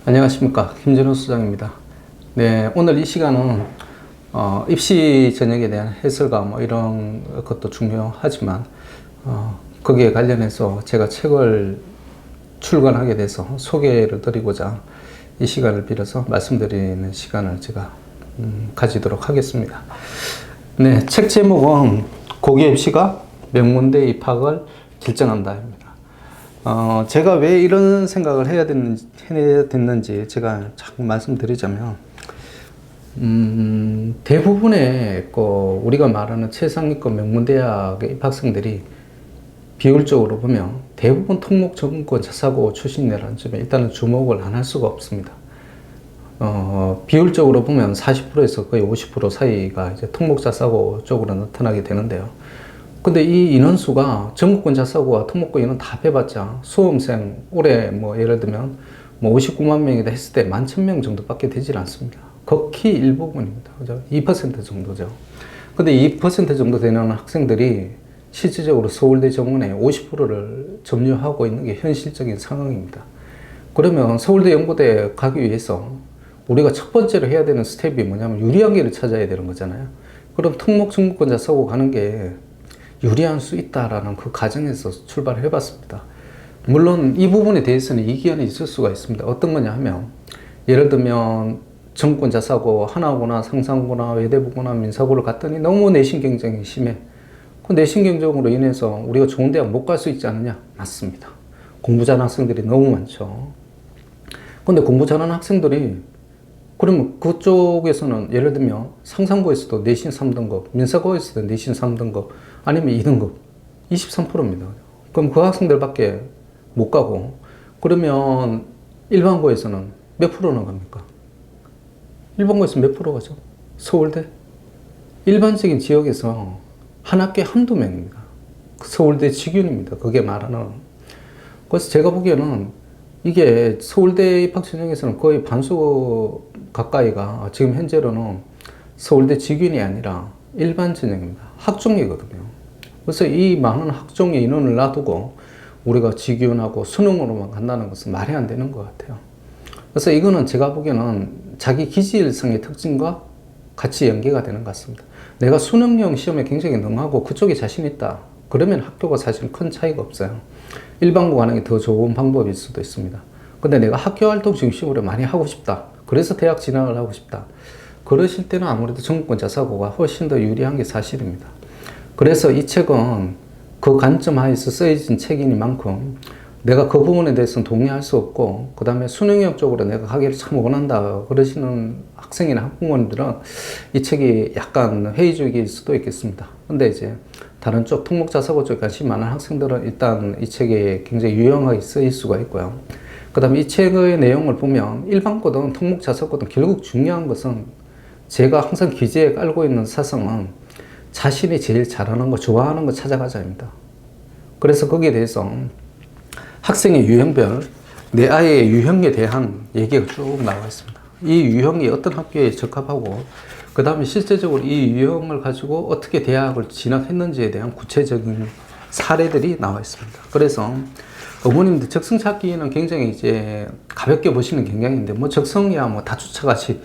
안녕하십니까, 김진호 수장입니다. 네, 오늘 이 시간은 입시 전형에 대한 해설과 뭐 이런 것도 중요하지만 거기에 관련해서 제가 책을 출간하게 돼서 소개를 드리고자 이 시간을 빌어서 말씀드리는 시간을 제가 가지도록 하겠습니다. 네, 책 제목은 고교 입시가 명문대 입학을 결정한다입니다. 제가 왜 이런 생각을 해야 됐는지 제가 자꾸 말씀드리자면, 대부분의 우리가 말하는 최상위권 명문대학의 입학생들이 비율적으로 보면 대부분 특목 전공권 자사고 출신이라는 점에 일단은 주목을 안 할 수가 없습니다. 비율적으로 보면 40%에서 거의 50% 사이가 이제 특목 자사고 쪽으로 나타나게 되는데요. 근데 이 인원수가 전국권 자사고와 특목고 인원 다 빼봤자 수험생 올해 뭐 예를 들면 뭐 59만 명이다 했을 때 11,000명 정도밖에 되질 않습니다. 극히 일부분입니다. 그죠? 2% 정도죠. 근데 2% 정도 되는 학생들이 실질적으로 서울대 정원의 50%를 점유하고 있는 게 현실적인 상황입니다. 그러면 서울대 연고대 가기 위해서 우리가 첫 번째로 해야 되는 스텝이 뭐냐면 유리한 길을 찾아야 되는 거잖아요. 그럼 특목 전국권 자사고 가는 게 유리할 수 있다라는 그 가정에서 출발을 해봤습니다. 물론 이 부분에 대해서는 이견이 있을 수가 있습니다. 어떤 거냐 하면, 예를 들면 전국권 자사고 하나고나 상상고나 외대부고나 민사고를 갔더니 너무 내신 경쟁이 심해. 그 내신 경쟁으로 인해서 우리가 좋은 대학 못 갈 수 있지 않느냐? 맞습니다. 공부 잘하는 학생들이 너무 많죠. 근데 공부 잘하는 학생들이 그러면 그쪽에서는 예를 들면 상상고에서도 내신 3등급, 민사고에서도 내신 3등급, 아니면 2등급, 23%입니다. 그럼 그 학생들밖에 못 가고, 그러면 일반고에서는 몇 프로나 갑니까? 일반고에서 몇 프로 가죠? 서울대? 일반적인 지역에서 한 학교에 한두 명입니다. 서울대 직윤입니다. 그게 말하는. 그래서 제가 보기에는 이게 서울대 입학 전형에서는 거의 반수 가까이가 지금 현재로는 서울대 직윤이 아니라 일반 전형입니다. 학종이거든요. 그래서 이 많은 학종의 인원을 놔두고 우리가 직윤하고 수능으로만 간다는 것은 말이 안 되는 것 같아요. 그래서 이거는 제가 보기에는 자기 기질성의 특징과 같이 연계가 되는 것 같습니다. 내가 수능형 시험에 굉장히 능하고 그쪽에 자신 있다. 그러면 학교가 사실 큰 차이가 없어요. 일반고 가는 게 더 좋은 방법일 수도 있습니다. 근데 내가 학교 활동 중심으로 많이 하고 싶다. 그래서 대학 진학을 하고 싶다. 그러실 때는 아무래도 전국권 자사고가 훨씬 더 유리한 게 사실입니다. 그래서 이 책은 그 관점 하에서 쓰여진 책이니만큼 내가 그 부분에 대해서는 동의할 수 없고, 그 다음에 수능형 쪽으로 내가 가기를 참 원한다 그러시는 학생이나 학부모님들은 이 책이 약간 회의적일 수도 있겠습니다. 근데 이제 다른 쪽 특목 자사고 쪽에 관심 많은 학생들은 일단 이 책이 굉장히 유용하게 쓰일 수가 있고요. 그 다음에 이 책의 내용을 보면 일반고든 특목 자사고든 결국 중요한 것은, 제가 항상 기재에 깔고 있는 사상은 자신이 제일 잘하는 거, 좋아하는 거 찾아가자입니다. 그래서 거기에 대해서 학생의 유형별, 내 아이의 유형에 대한 얘기가 쭉 나와 있습니다. 이 유형이 어떤 학교에 적합하고, 그 다음에 실제적으로 이 유형을 가지고 어떻게 대학을 진학했는지에 대한 구체적인 사례들이 나와 있습니다. 그래서 어머님들 적성 찾기는 굉장히 이제 가볍게 보시는 경향인데, 뭐 적성이야 뭐 다주차같이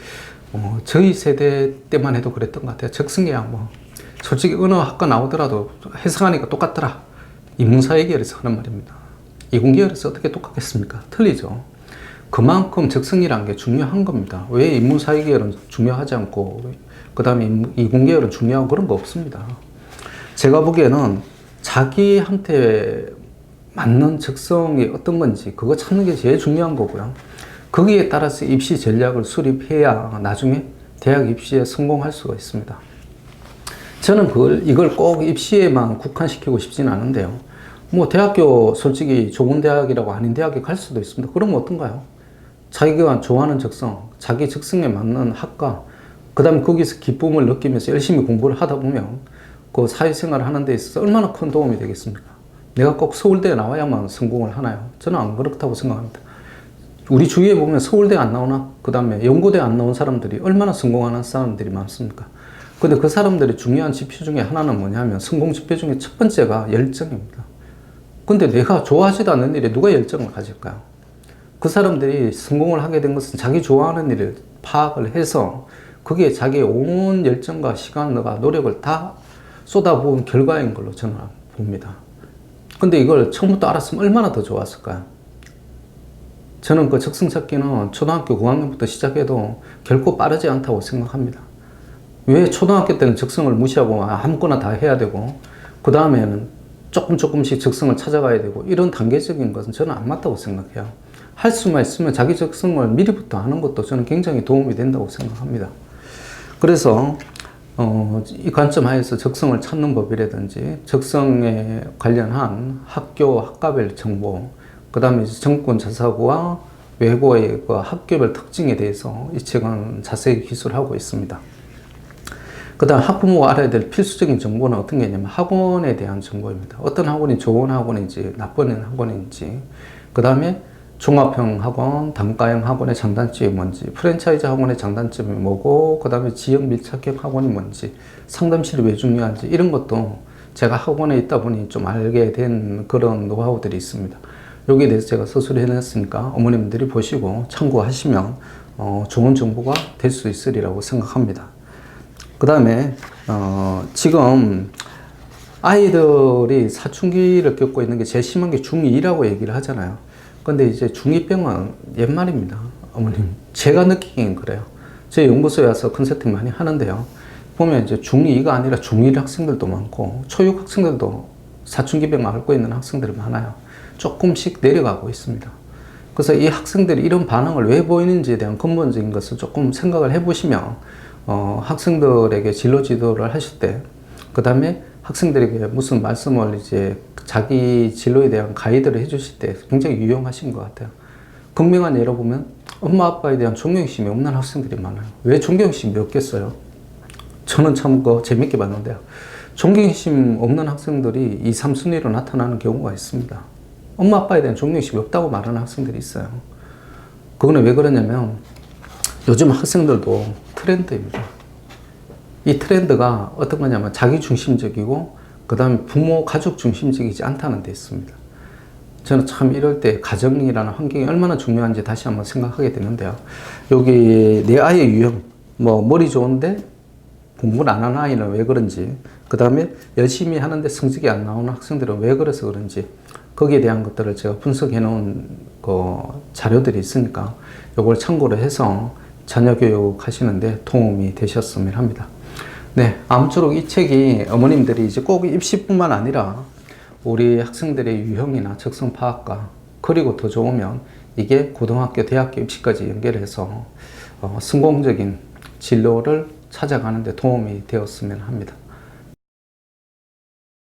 저희 세대 때만 해도 그랬던 것 같아요. 적성이야 뭐 솔직히 어느 학과 나오더라도 해석하니까 똑같더라. 인문사회계열에서 하는 말입니다. 이공계열에서 어떻게 똑같겠습니까? 틀리죠. 그만큼 적성이라는 게 중요한 겁니다. 왜 인문사회계열은 중요하지 않고 그 다음에 이공계열은 중요하고 그런 거 없습니다. 제가 보기에는 자기한테 맞는 적성이 어떤 건지 그거 찾는 게 제일 중요한 거고요. 거기에 따라서 입시 전략을 수립해야 나중에 대학 입시에 성공할 수가 있습니다. 저는 이걸 꼭 입시에만 국한시키고 싶지는 않은데요. 뭐 대학교 솔직히 좋은 대학이라고 아닌 대학에 갈 수도 있습니다. 그러면 어떤가요? 자기가 좋아하는 적성, 자기 적성에 맞는 학과, 그 다음에 거기서 기쁨을 느끼면서 열심히 공부를 하다 보면 그 사회생활을 하는 데 있어서 얼마나 큰 도움이 되겠습니까? 내가 꼭 서울대에 나와야만 성공을 하나요? 저는 안 그렇다고 생각합니다. 우리 주위에 보면 서울대 안 나오나, 그 다음에 연고대 안 나온 사람들이 얼마나 성공하는 사람들이 많습니까? 근데 그 사람들의 중요한 지표 중에 하나는 뭐냐면, 성공 지표 중에 첫 번째가 열정입니다. 근데 내가 좋아하지도 않는 일에 누가 열정을 가질까요? 그 사람들이 성공을 하게 된 것은 자기 좋아하는 일을 파악을 해서 그게 자기의 온 열정과 시간과 노력을 다 쏟아부은 결과인 걸로 저는 봅니다. 근데 이걸 처음부터 알았으면 얼마나 더 좋았을까요? 저는 그 적성 찾기는 초등학교 9학년부터 시작해도 결코 빠르지 않다고 생각합니다. 왜 초등학교 때는 적성을 무시하고 아무거나 다 해야 되고 그 다음에는 조금씩 적성을 찾아가야 되고 이런 단계적인 것은 저는 안 맞다고 생각해요. 할 수만 있으면 자기 적성을 미리부터 하는 것도 저는 굉장히 도움이 된다고 생각합니다. 그래서 이 관점 하에서 적성을 찾는 법이라든지 적성에 관련한 학교 학과별 정보, 그 다음에 정권 자사고와 외고의 그 학교별 특징에 대해서 이 책은 자세히 기술하고 있습니다. 그 다음 학부모가 알아야 될 필수적인 정보는 어떤 게 있냐면 학원에 대한 정보입니다. 어떤 학원이 좋은 학원인지 나쁜 학원인지, 그 다음에 종합형 학원, 단가형 학원의 장단점이 뭔지, 프랜차이즈 학원의 장단점이 뭐고, 그 다음에 지역 밀착형 학원이 뭔지, 상담실이 왜 중요한지 이런 것도 제가 학원에 있다 보니 좀 알게 된 그런 노하우들이 있습니다. 여기에 대해서 제가 서술을 해놨으니까 어머님들이 보시고 참고하시면 좋은 정보가 될 수 있으리라고 생각합니다. 그 다음에 지금 아이들이 사춘기를 겪고 있는 게 제일 심한 게 중2라고 얘기를 하잖아요. 근데 이제 중2병은 옛말입니다. 어머님, 제가 느끼긴 그래요. 제 연구소에 와서 컨설팅 많이 하는데요. 보면 이제 중2가 아니라 중1 학생들도 많고 초6 학생들도 사춘기병 앓고 있는 학생들이 많아요. 조금씩 내려가고 있습니다. 그래서 이 학생들이 이런 반응을 왜 보이는지에 대한 근본적인 것을 조금 생각을 해보시면 학생들에게 진로 지도를 하실 때, 그 다음에 학생들에게 무슨 말씀을 이제 자기 진로에 대한 가이드를 해주실 때 굉장히 유용하신 것 같아요. 극명한 예로 보면 엄마 아빠에 대한 존경심이 없는 학생들이 많아요. 왜 존경심이 없겠어요? 저는 참 재밌게 봤는데요. 존경심 없는 학생들이 2, 3순위로 나타나는 경우가 있습니다. 엄마 아빠에 대한 존경심이 없다고 말하는 학생들이 있어요. 그거는 왜 그러냐면 요즘 학생들도 트렌드입니다. 이 트렌드가 어떤 거냐면 자기 중심적이고 그 다음에 부모 가족 중심적이지 않다는 데 있습니다. 저는 참 이럴 때 가정이라는 환경이 얼마나 중요한지 다시 한번 생각하게 되는데요. 여기 내 아이의 유형, 머리 좋은데 공부를 안 하는 아이는 왜 그런지, 그 다음에 열심히 하는데 성적이 안 나오는 학생들은 왜 그래서 그런지, 거기에 대한 것들을 제가 분석해 놓은 자료들이 있으니까 이걸 참고로 해서 자녀 교육 하시는데 도움이 되셨으면 합니다. 네, 아무쪼록 이 책이 어머님들이 이제 꼭 입시뿐만 아니라 우리 학생들의 유형이나 적성 파악과, 그리고 더 좋으면 이게 고등학교, 대학교 입시까지 연결해서 성공적인 진로를 찾아가는 데 도움이 되었으면 합니다.